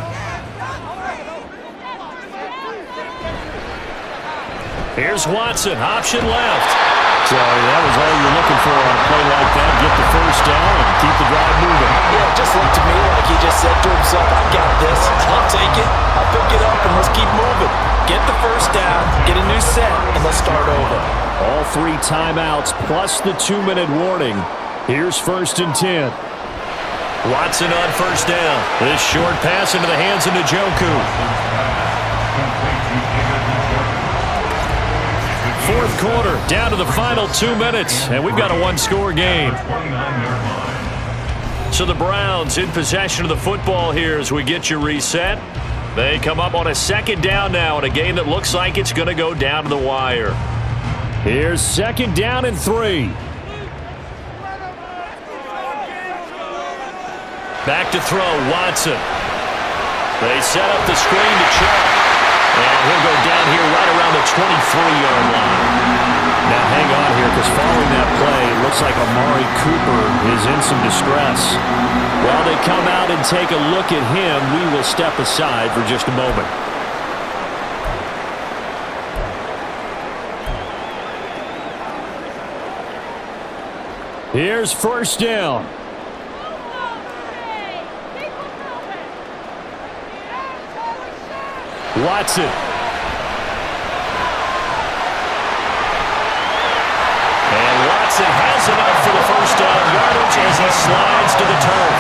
Here's Watson, option left. So that was all you're looking for on a play like that. Get the first down and keep the drive moving. Yeah, it just looked to me like he just said to himself, I got this. I'll take it. I'll pick it up, and let's keep moving. Get the first down, get a new set, and let's start over. All 3 timeouts plus the 2-minute warning. Here's 1st and 10. Watson on first down. This short pass into the hands of Njoku. 4th quarter, down to the final 2 minutes, and we've got a 1-score game. So the Browns in possession of the football here as we get you reset. They come up on a 2nd down now in a game that looks like it's going to go down to the wire. Here's 2nd down and 3. Back to throw, Watson. They set up the screen to Chubb. And he'll go down here right around the 23-yard line. Now hang on here, because following that play, it looks like Amari Cooper is in some distress. While they come out and take a look at him, we will step aside for just a moment. Here's 1st down. Watson. And Watson has enough for the first down yardage as he slides to the turf.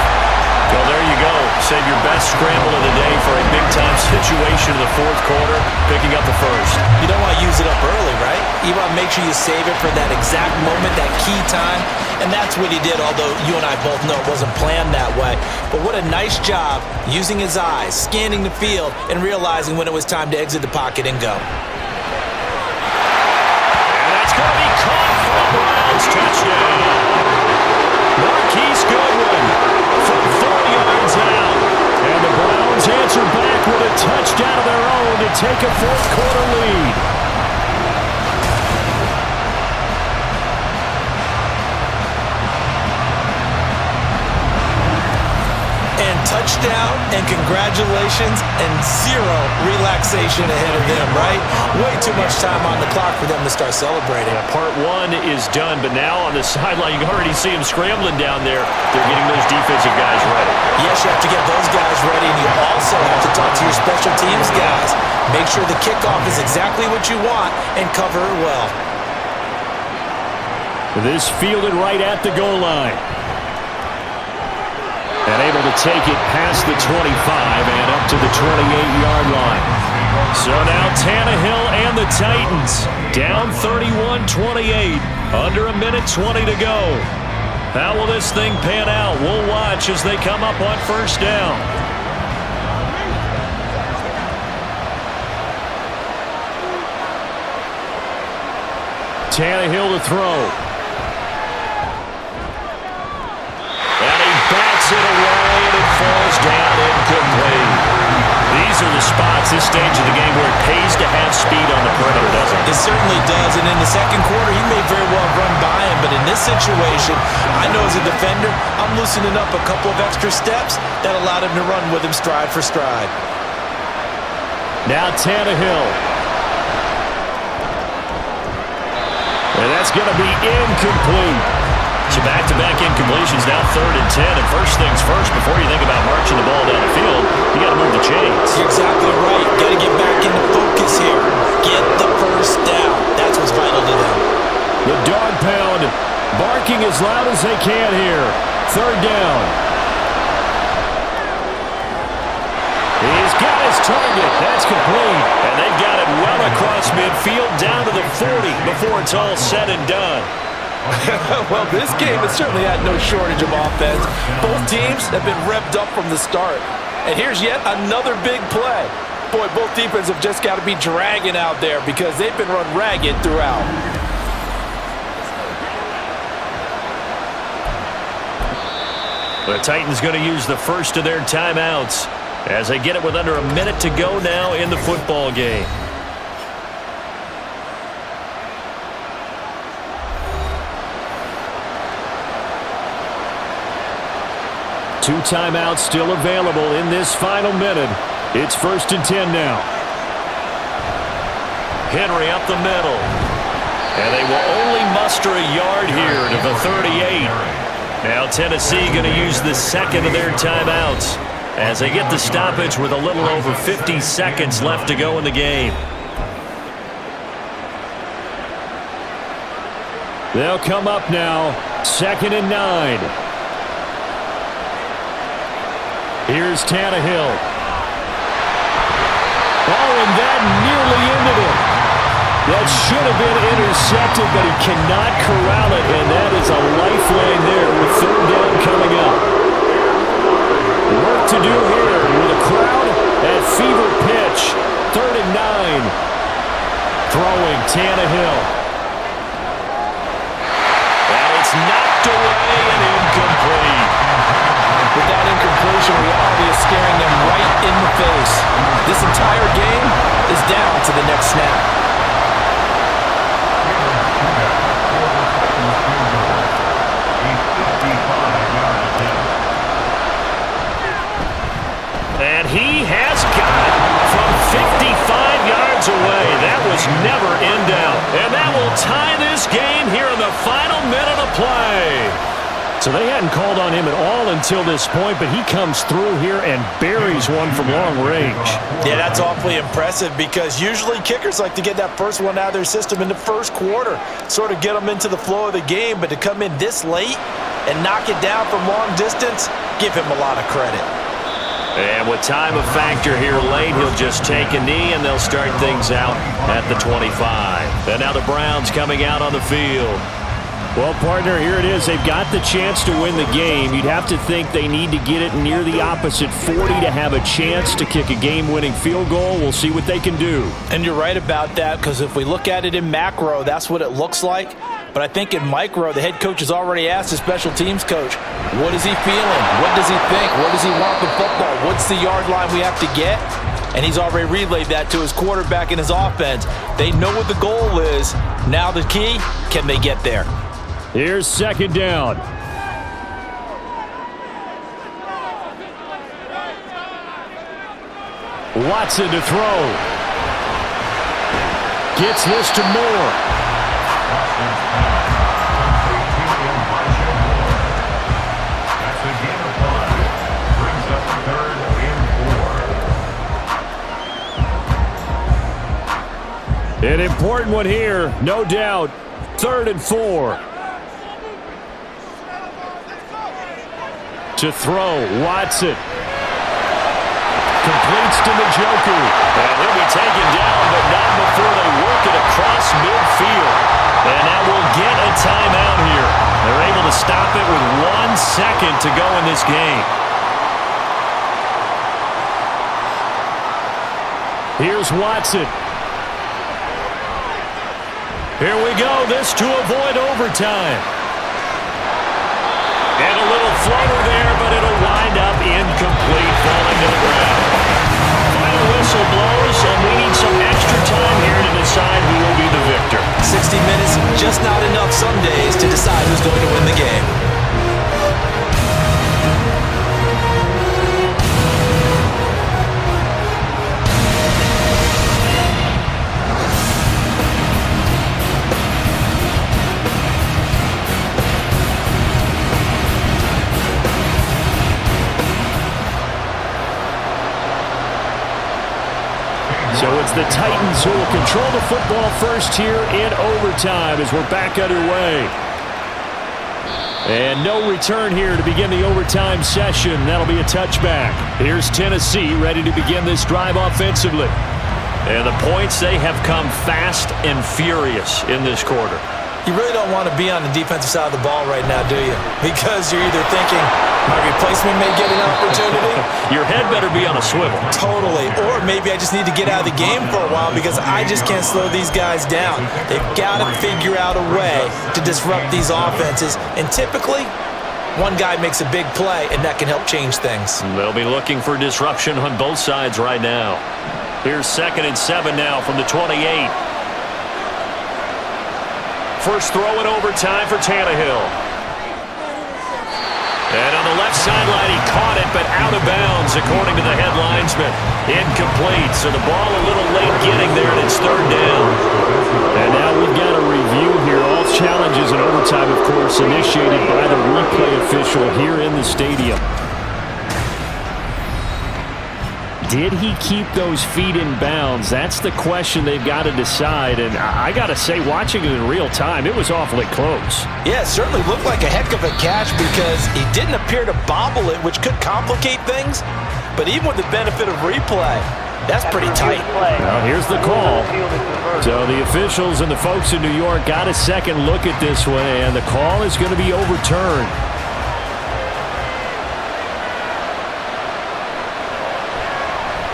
Well, there you go. Save your best scramble of the day for a big-time situation in the 4th quarter, picking up the first. You don't want to use it up early, right? You want to make sure you save it for that exact moment, that key time. And that's what he did, although you and I both know it wasn't planned that way. But what a nice job using his eyes, scanning the field, and realizing when it was time to exit the pocket and go. And that's going to be caught for the Browns. Touchdown. Marquise Goodwin from 4 yards out. And the Browns answer back with a touchdown of their own to take a 4th quarter lead. Touchdown and congratulations and 0 relaxation ahead of them, right? Way too much time on the clock for them to start celebrating. Yeah, part 1 is done, but now on the sideline, you can already see them scrambling down there. They're getting those defensive guys ready. Yes, you have to get those guys ready, and you also have to talk to your special teams guys. Make sure the kickoff is exactly what you want and cover it well. This fielded right at the goal line. And able to take it past the 25 and up to the 28-yard line. So now Tannehill and the Titans down 31-28. Under a minute 20 to go. How will this thing pan out? We'll watch as they come up on first down. Tannehill to throw. It away, and it falls down incomplete. These are the spots, this stage of the game, where it pays to have speed on the perimeter, doesn't it? It certainly does, and in the 2nd quarter, he may very well run by him, but in this situation, I know as a defender, I'm loosening up a couple of extra steps that allowed him to run with him stride for stride. Now Tannehill. And that's going to be incomplete. So back-to-back incompletions, now 3rd and 10. And first things first, before you think about marching the ball down the field, you got to move the chains. You're exactly right. Got to get back into focus here. Get the first down. That's what's vital to them. The dog pound barking as loud as they can here. 3rd down. He's got his target. That's complete. And they've got it well across midfield down to the 40 before it's all said and done. Well, this game has certainly had no shortage of offense. Both teams have been revved up from the start. And here's yet another big play. Boy, both defenses have just got to be dragging out there because they've been run ragged throughout. The Titans going to use the first of their timeouts as they get it with under a minute to go now in the football game. Two timeouts still available in this final minute. It's 1st and 10 now. Henry up the middle. And they will only muster a yard here to the 38. Now Tennessee going to use the second of their timeouts as they get the stoppage with a little over 50 seconds left to go in the game. They'll come up now, 2nd and 9. Here's Tannehill. Oh, and that nearly ended it. That should have been intercepted, but he cannot corral it, and that is a lifeline there with 3rd down coming up. Work to do here with a crowd at fever pitch. 3rd and 9. Throwing Tannehill. And it's knocked away and incomplete. With that incompletion, reality is staring them right in the face. This entire game is down to the next snap. And he has got it from 55 yards away. That was never in doubt. And that will tie this game here in the final minute of play. So they hadn't called on him at all until this point, but he comes through here and buries one from long range. Yeah, that's awfully impressive because usually kickers like to get that first one out of their system in the first quarter, sort of get them into the flow of the game, but to come in this late and knock it down from long distance, give him a lot of credit. And with time a factor here late, he'll just take a knee and they'll start things out at the 25. And now the Browns coming out on the field. Well, partner, here it is. They've got the chance to win the game. You'd have to think they need to get it near the opposite 40 to have a chance to kick a game-winning field goal. We'll see what they can do. And you're right about that because if we look at it in macro, that's what it looks like. But I think in micro, the head coach has already asked the special teams coach, what is he feeling? What does he think? What does he want the football? What's the yard line we have to get? And he's already relayed that to his quarterback and his offense. They know what the goal is. Now the key, can they get there? Here's 2nd down. Watson to throw. Gets this to Moore. That's a gain of 5. Brings up 3rd and 4. An important one here, no doubt. 3rd and 4. To throw, Watson. Completes to Njoku. And he'll be taken down, but not before they work it across midfield. And that will get a timeout here. They're able to stop it with 1 second to go in this game. Here's Watson. Here we go. This to avoid overtime. And a little floater there, but it'll wind up incomplete, falling to the ground. Final whistle blows, and we need some extra time here to decide who will be the victor. 60 minutes, just not enough some days to decide who's going to win the game. So it's the Titans who will control the football first here in overtime as we're back underway. And no return here to begin the overtime session. That'll be a touchback. Here's Tennessee ready to begin this drive offensively. And the points, they have come fast and furious in this quarter. You really don't want to be on the defensive side of the ball right now, do you? Because you're either thinking, my replacement may get an opportunity. Your head better be on a swivel. Totally. Or maybe I just need to get out of the game for a while because I just can't slow these guys down. They've got to figure out a way to disrupt these offenses. And typically, one guy makes a big play, and that can help change things. They'll be looking for disruption on both sides right now. Here's 2nd and 7 now from the 28. First throw in overtime for Tannehill. And on the left sideline, he caught it, but out of bounds, according to the head linesman. Incomplete, so the ball a little late getting there, and it's 3rd down. pass initiated by the replay official here in the stadium. Did he keep those feet in bounds? That's the question they've got to decide. And I got to say, watching it in real time, it was awfully close. Yeah, it certainly looked like a heck of a catch because he didn't appear to bobble it, which could complicate things. But even with the benefit of replay, that's pretty tight. Well, here's the call. So the officials and the folks in New York got a second look at this one, and the call is going to be overturned.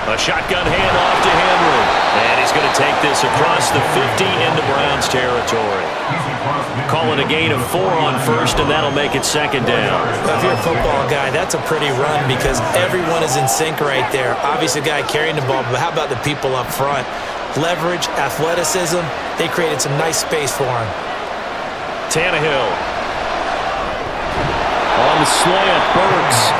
A shotgun handoff to Henry. And he's going to take this across the 50 into Browns territory. Call it a gain of 4 on first, and that'll make it second down. If you're a football guy, that's a pretty run because everyone is in sync right there. Obviously, the guy carrying the ball, but how about the people up front? Leverage, athleticism, they created some nice space for him. Tannehill. On the slant, Burks.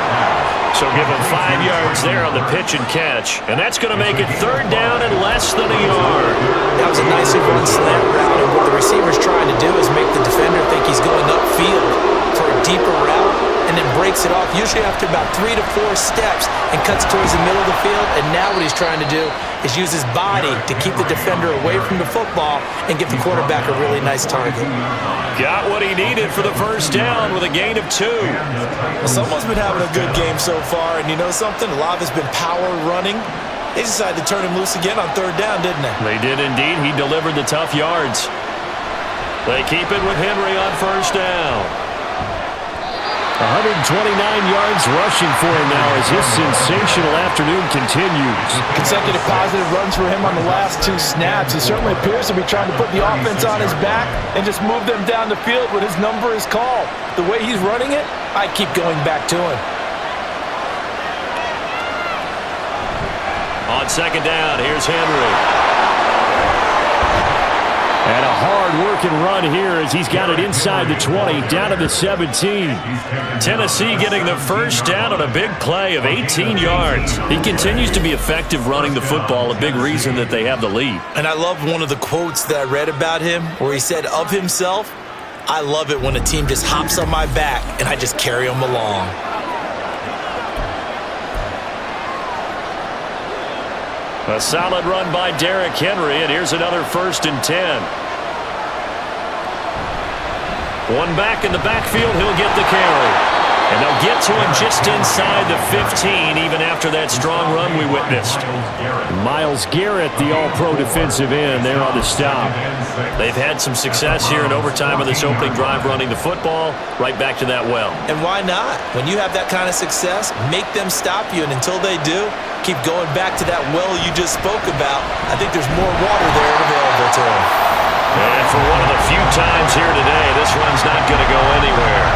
So give him 5 yards there on the pitch and catch. And that's going to make it third down and less than a yard. That was a nicely run slant route, and what the receiver's trying to do is make the defender think he's going upfield for a deeper route and then breaks it off, usually after about 3 to 4 steps, and cuts towards the middle of the field. And now what he's trying to do is use his body to keep the defender away from the football and give the quarterback a really nice target. Got what he needed for the first down with a gain of 2. Well, someone's been having a good game so far, and you know something? A lot of it's been power running. They decided to turn him loose again on third down, didn't they? They did indeed. He delivered the tough yards. They keep it with Henry on first down. 129 yards rushing for him now as his sensational afternoon continues. Consecutive positive runs for him on the last 2 snaps. He certainly appears to be trying to put the offense on his back and just move them down the field when his number is called. The way he's running it, I keep going back to him. On second down, here's Henry. And a hard-working run here as he's got it inside the 20, down to the 17. Tennessee getting the first down on a big play of 18 yards. He continues to be effective running the football, a big reason that they have the lead. And I love one of the quotes that I read about him where he said of himself, "I love it when a team just hops on my back and I just carry them along." A solid run by Derrick Henry, and here's another 1st and 10. One back in the backfield, he'll get the carry. And they'll get to him just inside the 15, even after that strong run we witnessed. Myles Garrett, the all-pro defensive end, there on the stop. They've had some success here in overtime of this opening drive running the football. Right back to that well. And why not? When you have that kind of success, make them stop you. And until they do, keep going back to that well you just spoke about. I think there's more water there available to them. And for one of the few times here today, this run's not going to go anywhere.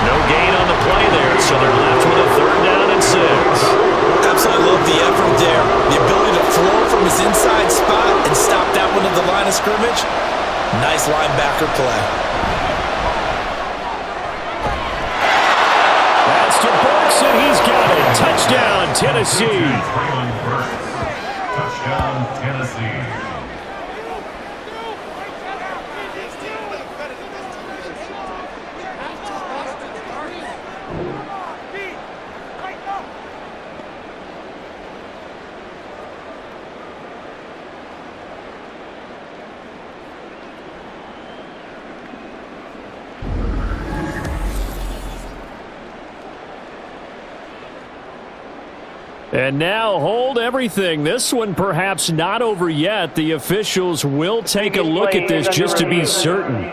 No gain on the play there, so they're left with a 3rd down and 6. Absolutely love the effort there. The ability to flow from his inside spot and stop that one at the line of scrimmage. Nice linebacker play. That's to Burks, and he's got it. Touchdown, Tennessee. Touchdown, Tennessee. And now hold everything. This one perhaps not over yet. The officials will take a look at this just to be certain.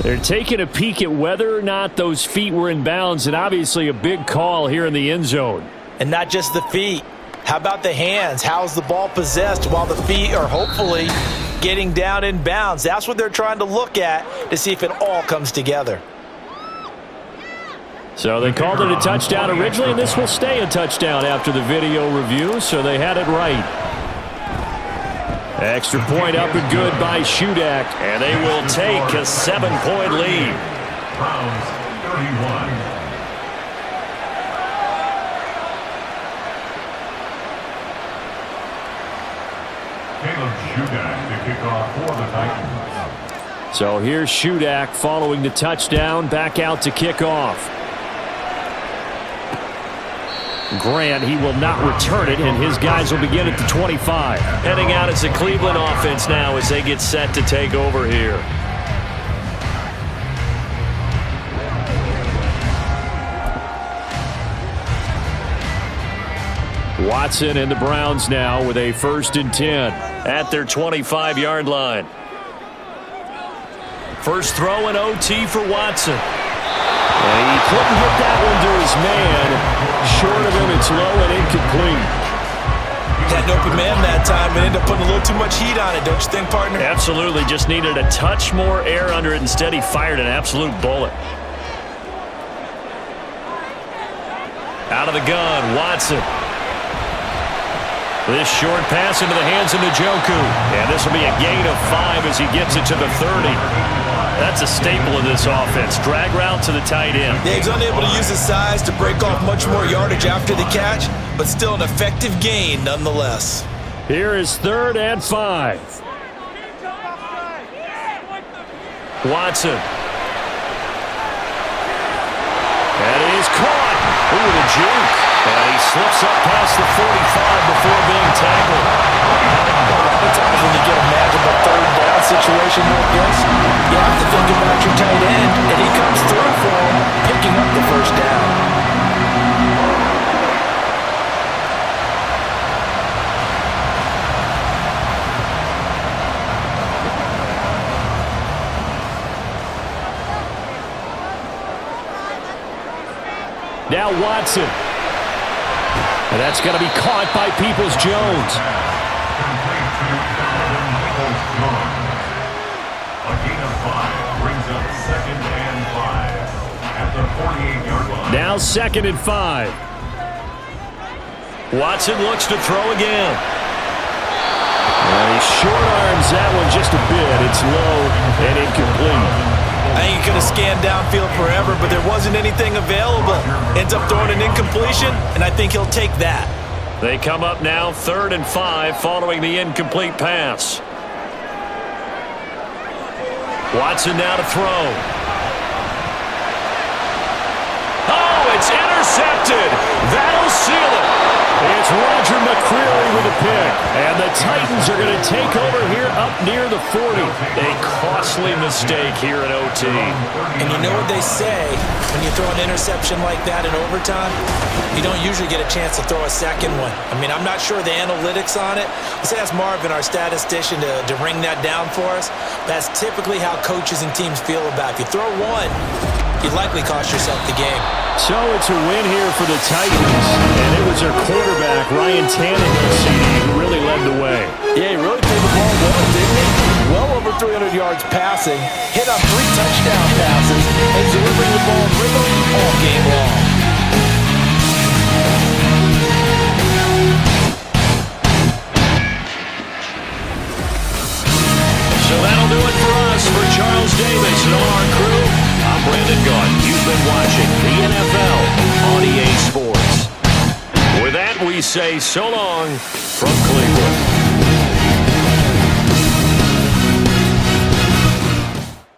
They're taking a peek at whether or not those feet were in bounds, and obviously a big call here in the end zone. And not just the feet. How about the hands? How's the ball possessed while the feet are hopefully getting down in bounds? That's what they're trying to look at to see if it all comes together. So they called it a touchdown originally, and this will stay a touchdown after the video review, so they had it right. Extra point up and good by Shudak, and they will take a 7-point lead. Browns 31. Caleb Shudak to kick off for the Titans. So here's Shudak following the touchdown, back out to kick off. Grant, he will not return it, and his guys will begin at the 25. Heading out as the Cleveland offense now as they get set to take over here. Watson and the Browns now with a 1st and 10 at their 25-yard line. First throw in OT for Watson. And he couldn't get that one to his man. Short of him, it's low and incomplete. Had an open man that time and ended up putting a little too much heat on it, don't you think, partner? Absolutely. Just needed a touch more air under it. Instead, he fired an absolute bullet. Out of the gun, Watson. This short pass into the hands of Njoku. And this will be a gain of 5 as he gets it to the 30. That's a staple of this offense. Drag route to the tight end. Yeah, he's unable to use his size to break off much more yardage after the catch, but still an effective gain nonetheless. Here is 3rd and 5. Watson. That is caught. Ooh, the juke. And he slips up past the 45 before being tackled. Sometimes when you get a magical 3rd down situation like this, you have to think about your tight end, and he comes through for him, picking up the 1st down. Now Watson. And that's going to be caught by Peoples-Jones. A gain of 5 brings up 2nd and 5 at the 48-yard line. Now 2nd and 5. Watson looks to throw again. And he short arms that one just a bit. It's low and incomplete. I think he could have scanned downfield forever, but there wasn't anything available. Ends up throwing an incompletion, and I think he'll take that. They come up now 3rd and 5 following the incomplete pass. Watson now to throw. Oh, it's intercepted. That'll seal it. It's Roger McCreary with a pick. And the Titans are going to take over here up near the 40. A costly mistake here in OT. And you know what they say, when you throw an interception like that in overtime, you don't usually get a chance to throw a second one. I mean, I'm not sure the analytics on it. Let's ask Marvin, our statistician, to ring that down for us. That's typically how coaches and teams feel about it. If you throw one, you likely cost yourself the game. So it's a win here for the Titans, and it was their quarterback, Ryan Tannehill, CD, who really led the way. Yeah, he really played the ball well, didn't he? Well over 300 yards passing, hit on 3 touchdown passes, and delivering the ball rhythm all game long. So that'll do it for us. For Charles Davis and all our crew, I'm Brandon Gaudin. You've been watching the NFL on EA Sports. With that, we say so long from Cleveland.